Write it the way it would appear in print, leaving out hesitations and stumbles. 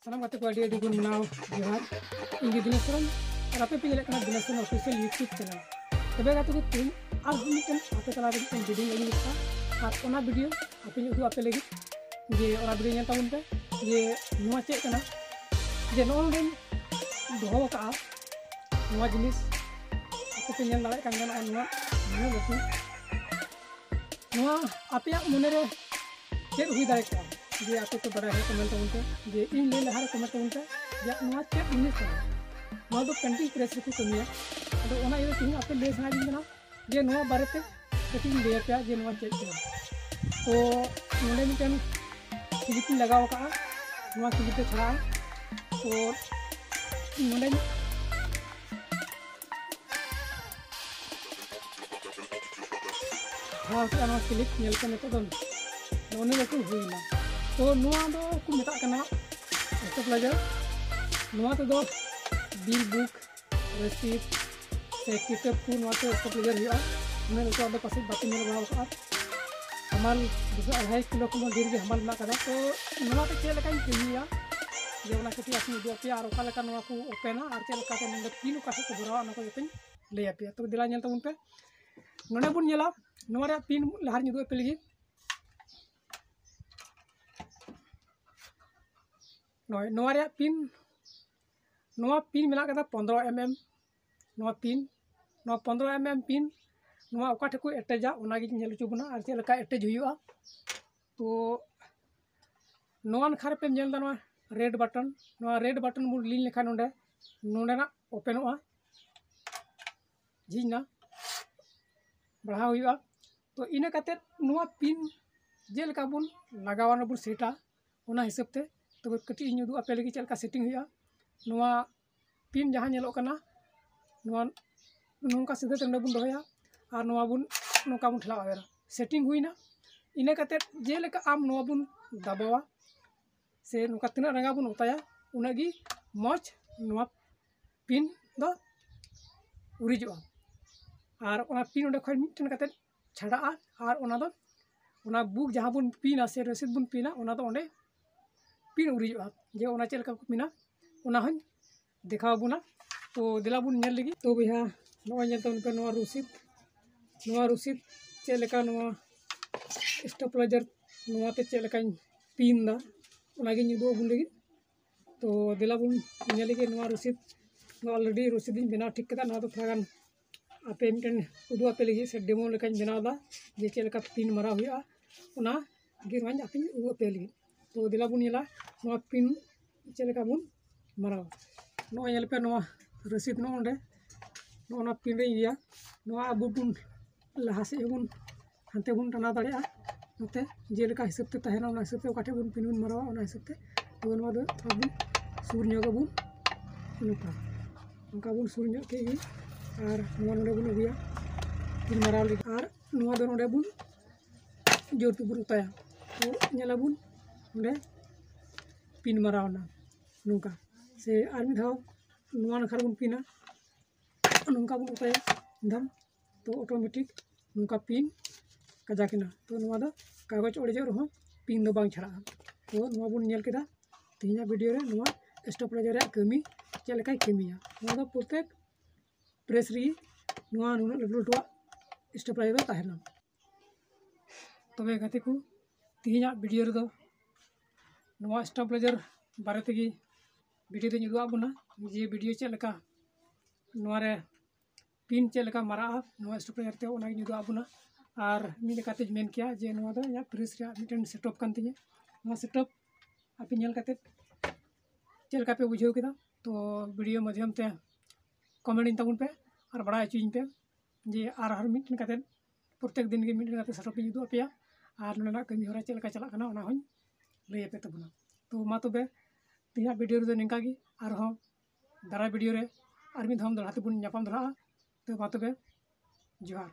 सामान गाते को अड़ी गुण मनाव जोहार इंगे दिनेश्वरन और आपे पे लेकना दिनेश्वरन ऑफिशियल यूट्यूब चैनल तबे गाते को तीन आज मिटन आपे तला वीडियो लगी लिखा और ओना वीडियो आपे उदू आपे लगी जे ओना वीडियो नेता उनपे जे नुआ चेक कना जे नोन दोहो का नुआ जिनिस आपे पे नेल दाड़े कान गना नुआ नुआ गतु नुआ आपे मने रे चेक हुई दाड़े का जे आपे तो बड़ा है कमेंट उनपे जे इन ले लहार कमेंट उनपे जे नुआ चेक जिनिस का नुआ दो पेंटिंग प्रेस रे को कमिया तो ओना ये तीन आपे ले सना दिन ना जे नुआ बारे पे कटिंग ले पे जे नुआ चेक का तो नोडे मिटन क्लिप लगाव का नुआ क्लिप पे छड़ा और नोडे हाँ क्या नुआ क्लिप नेल पे नेतो दन नोने लेको हुईना तो नुआ दो को मेता कना स्टेपलाइजर नुआ तो दो बिल बुक रसीद से किताब को नुआ तो स्टेपलाइजर हुआ उन्हें तो अब पासे बातें मेरे बनाव का हमाल 2.5 किलो को ढेर के हमाल ना करा तो नुआ तो चेक लकाई कमिया जे ओना कति आसनी दो पे और ओका लका नुआ को ओपेना और चेक लका नंद तीन का से को बरा ना को जतन ले पे तो दिला नेल तबन पे नोने बुन नेला नुआ रे पिन लहार निदो पे लगी नुआ रे पिन मेला कदा 15 mm नुआ पिन नुआ 15 mm पिन नुआ ओका ठेको एटेजा ओना गे नेल चुबना और चेक लका एटेज हुआ तो नुआ नखार पे नेल दा नुआ रेड बटन बुन लिन लेखा नोंडे ना ओपनोआ झिजना बढ़ा हुआ तो इना काते नुआ पिन जेलका बुन लगावाना बुन सेटा ओना हिसाब ते तो कटी इन उदू आपे लगी चलका सेटिंग हुआ नुआ पिन जहां नेलो कना नुआ नोंका सीधा तंडे बुन दोया और नुआ बुन नोका बुन ठला आवेरा सेटिंग हुईना इना काते जेलका आम नुआ बुन दबावा से नोका तना रंगा बुन उताया उनागी मौज नुआ पिन दो उरिजोआ और ओना पिन ओंडे खय मिटन काते छाड़ा और ओना दो ओना बुक जहां बुन पिना से रसीद बुन पिना ओना दो ओंडे पिन उरिजोआ जे ओना चेल का पिना ओना हन देखाव बुना तो दिला बुन नेल लगी तो भैया नोआ नेल तन पे नोआ रुसिद चेल का नोआ स्टेपलाइजर नोआ ते चेल का पिन दा ओना गे निदो बुन लगी तो दिला बुन नेल लगी नोआ रुसिद नोआ ऑलरेडी रुसिद बना ठीक कदा ना तो थोड़ा आपे मिटन उदू आपे लगी से डेमो लेका बनादा जे चेल का पिन मारा हुआ ओना गे वान आपे उदू आपे लगी तो दिला बुन नेला नोआ पिन चेल का बुन मारा नोआ नेल पे नोआ रसीद नो ओंडे नोना पिन रे गया नोआ अबु बुन लहा से बुन हंते बुन टाना दाड़ेआ नोते जेलका हिसाब ते तहना ओना हिसाब ते ओकाठे बुन पिन बुन मारा ओना हिसाब ते तो नोआ दो थोड़ा बुन सुर न्योगा बुन नोका बुन सुर न्यो के गी और नोआ नोडे बुन अगुया पिन मारा लगी और नोआ दो नोडे बुन जोर पे बुन उताया तो नेला बुन नोडे पिन मारा ओना नोका से आर मी धाव नुआ नखार बुन पिना नोंका बुन उताया धम तो ऑटोमेटिक नोंका पिन कजाकिना तो नुआ दो कागज ओड़ेजो रहो पिन दो बांग छड़ा तो नुआ बुन नेल केदा तिहिना वीडियो रे नुआ स्टेपलाइजर रे कमी चेल लेकाय कमिया नुआ दो प्रत्येक प्रेस री नुआ नुना लटुआ स्टेपलाइजर ताहेना तबे गाते को तिहिना वीडियो रे दो नुआ स्टेपलाइजर बारे तेगी वीडियो दिन उदुआ बुना जे वीडियो चेक लका नुआ रे पिन चेक लका मारा नुआ स्टेपलाइजर ते ओना गे उदुआ बुना और मी लेकाते मेन किया जे नुआ दो या प्रेस रे मिटन सेटअप कान तिने नुआ सेटअप आपे नेल काते चेक लका पे बुझाव केदा तो वीडियो माध्यम ते कमेंट इन तबन पे और बड़ा चीज पे जे और मिटन काते प्रत्येक दिन के मिटन काते सेटअप इन उदुआ पेया और नोना कमी होरा चेक लका चला कना ओना होन लय पे तबना तो मा तबे तिना वीडियो रे निंका गी और हो दारा वीडियो रे और मी धाम दलाते बुन न्यापाम दला तो मा तबे जोहार।